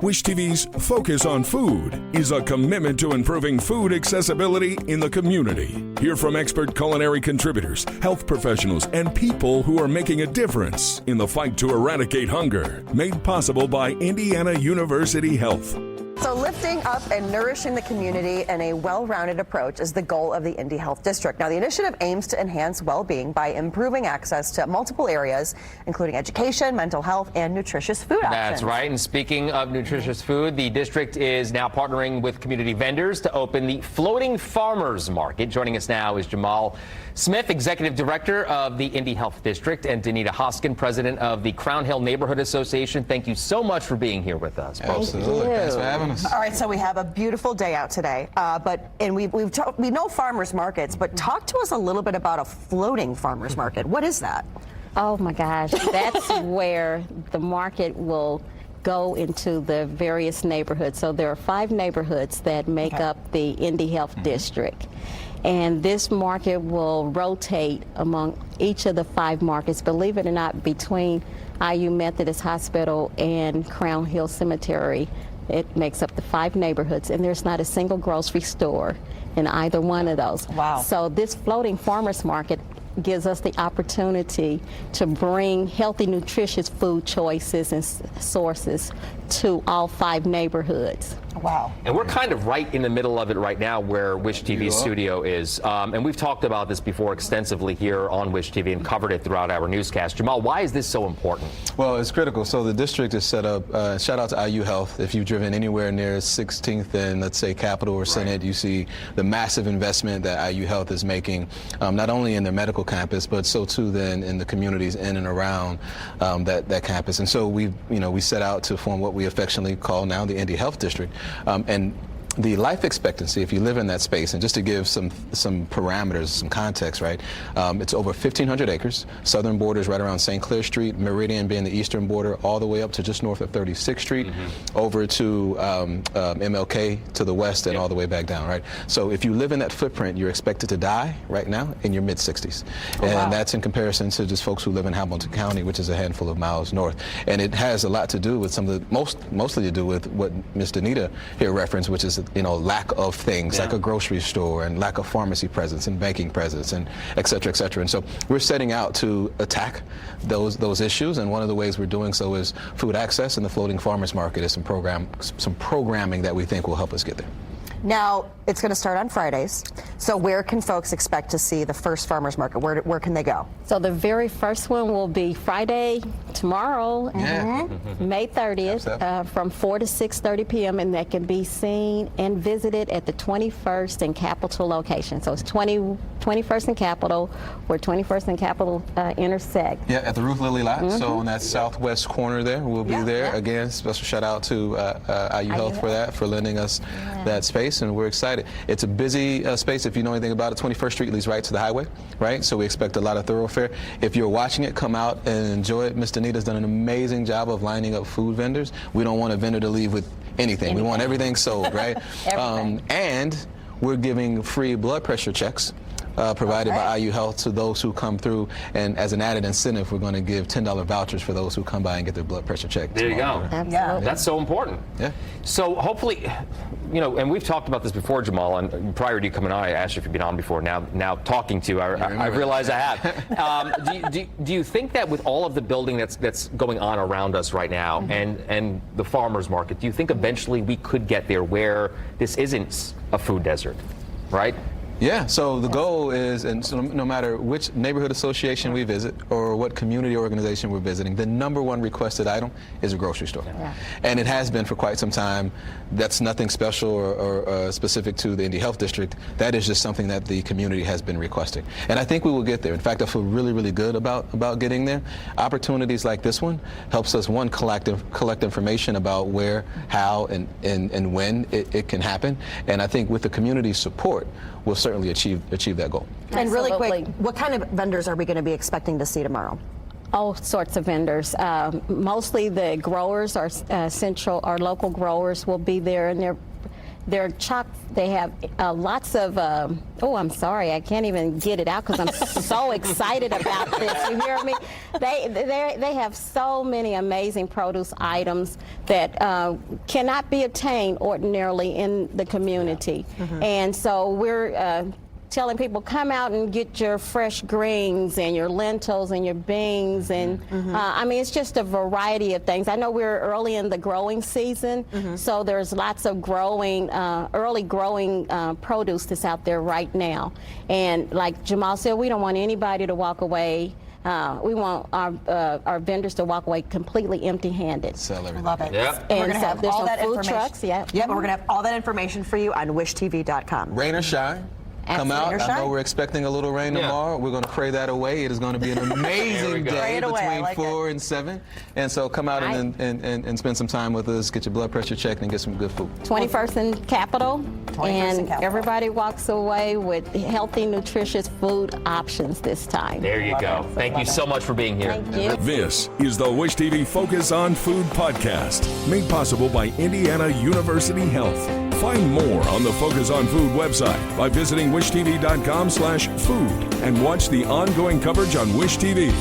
Wish TV's Focus on Food is a commitment to improving food accessibility in the community. Hear from expert culinary contributors, health professionals, and people who are making a difference in the fight to eradicate hunger. Made possible by Indiana University Health. So lifting up and nourishing the community in a well-rounded approach is the goal of the Indy Health District. Now, the initiative aims to enhance well-being by improving access to multiple areas, including education, mental health, and nutritious food options. That's right. And speaking of nutritious food, the district is now partnering with community vendors to open the Floating Farmers Market. Joining us now is Jamal Smith, Executive Director of the Indy Health District, and Danita Hoskin, President of the Crown Hill Neighborhood Association. Thank you so much for being here with us. Absolutely. Thanks for having us. All right, so we have a beautiful day out today, we know farmers markets, but talk to us a little bit about a floating farmers market. What is that? Oh my gosh, that's where the market will go into the various neighborhoods. So there are 5 neighborhoods that make up the Indy Health District. And this market will rotate among each of the 5 markets, believe it or not, between IU Methodist Hospital and Crown Hill Cemetery. It makes up the 5 neighborhoods, and there's not a single grocery store in either one of those. Wow. So this floating farmers market gives us the opportunity to bring healthy, nutritious food choices and sources to all 5 neighborhoods. Wow. And we're kind of right in the middle of it right now where Wish TV's studio is. And we've talked about this before extensively here on Wish TV and covered it throughout our newscast. Jamal, why is this so important? Well, it's critical. So the district is set up, shout out to IU Health. If you've driven anywhere near 16th and let's say Capitol or Senate, you see the massive investment that IU Health is making, not only in their medical campus, but so too then in the communities in and around that campus. And so we set out to form what we affectionately call now the Indy Health District. And the life expectancy, if you live in that space, and just to give some parameters, some context, right? It's over 1,500 acres. Southern border is right around St. Clair Street, Meridian being the eastern border, all the way up to just north of 36th Street, over to MLK to the west, and all the way back down, right? So if you live in that footprint, you're expected to die right now in your mid-60s. And that's in comparison to just folks who live in Hamilton County, which is a handful of miles north. And it has a lot to do with some of the, mostly to do with what Ms. Danita here referenced, which is lack of things like a grocery store and lack of pharmacy presence and banking presence and et cetera, et cetera. And so we're setting out to attack those issues, and one of the ways we're doing so is food access, and the Floating Farmers Market is some programming that we think will help us get there. Now, it's going to start on Fridays. So where can folks expect to see the first farmers market? Where can they go? So the very first one will be Friday, tomorrow, May 30th, from 4 to 6:30 p.m. and that can be seen and visited at the 21st and Capitol location. So it's 21st and Capitol, where 21st and Capitol intersect. Yeah, at the Ruth Lilly lot. So on that southwest corner there, we'll be there. Again, special shout out to IU Health for that, for lending us that space, and we're excited. It's a busy space. If you know anything about it, 21st Street leads right to the highway, right? So we expect a lot of thoroughfare. If you're watching it, come out and enjoy it. Ms. Danita's done an amazing job of lining up food vendors. We don't want a vendor to leave with anything. We want everything sold, right? And we're giving free blood pressure checks provided by IU Health to those who come through, and as an added incentive, we're going to give $10 vouchers for those who come by and get their blood pressure checked. There you go. Absolutely. That's so important. Yeah. So hopefully, and we've talked about this before, Jamal, and prior to you coming on, I asked you if you've been on before. Now talking to you, I realize I have. Do you think that with all of the building that's going on around us right now, and the farmers market, do you think eventually we could get there where this isn't a food desert, right? Yeah, so the goal is, and so no matter which neighborhood association we visit or what community organization we're visiting, the #1 requested item is a grocery store. And it has been for quite some time. That's nothing special or specific to the Indy Health District. That is just something that the community has been requesting. And I think we will get there. In fact, I feel really, really good about getting there. Opportunities like this one helps us, one, collect information about where, how, and when it can happen. And I think with the community's support, we'll certainly achieve that goal. And really quick, what kind of vendors are we going to be expecting to see tomorrow? All sorts of vendors. Mostly the growers, our local growers will be there, and They're chock. They have lots of. I'm sorry, I can't even get it out because I'm so excited about this. You hear me? They have so many amazing produce items that cannot be obtained ordinarily in the community, and so we're telling people, come out and get your fresh greens and your lentils and your beans, and I mean, it's just a variety of things. I know we're early in the growing season, so there's lots of early growing produce that's out there right now. And like Jamal said, we don't want anybody to walk away. We want our vendors to walk away completely empty-handed. Sell everything. Love it. Yep. And we're And going to so have there's all no that food information. trucks, yeah. Yep, we're going to have all that information for you on wishtv.com. Rain or shine. Come Absolutely. out. Rain or I know shine. we're expecting a little rain tomorrow. We're going to pray that away. It is going to be an amazing go. day Pray it away. I between like 4 and 7. And so come out and spend some time with us, get your blood pressure checked, and get some good food. 21st and Capitol, 21st and and Capitol. everybody walks away with healthy, nutritious food options this time. There you go. Thank you so much for being here. Thank you. This is the Wish TV Focus on Food podcast, made possible by Indiana University Health. Find more on the Focus on Food website by visiting wishtv.com/food and watch the ongoing coverage on Wish TV.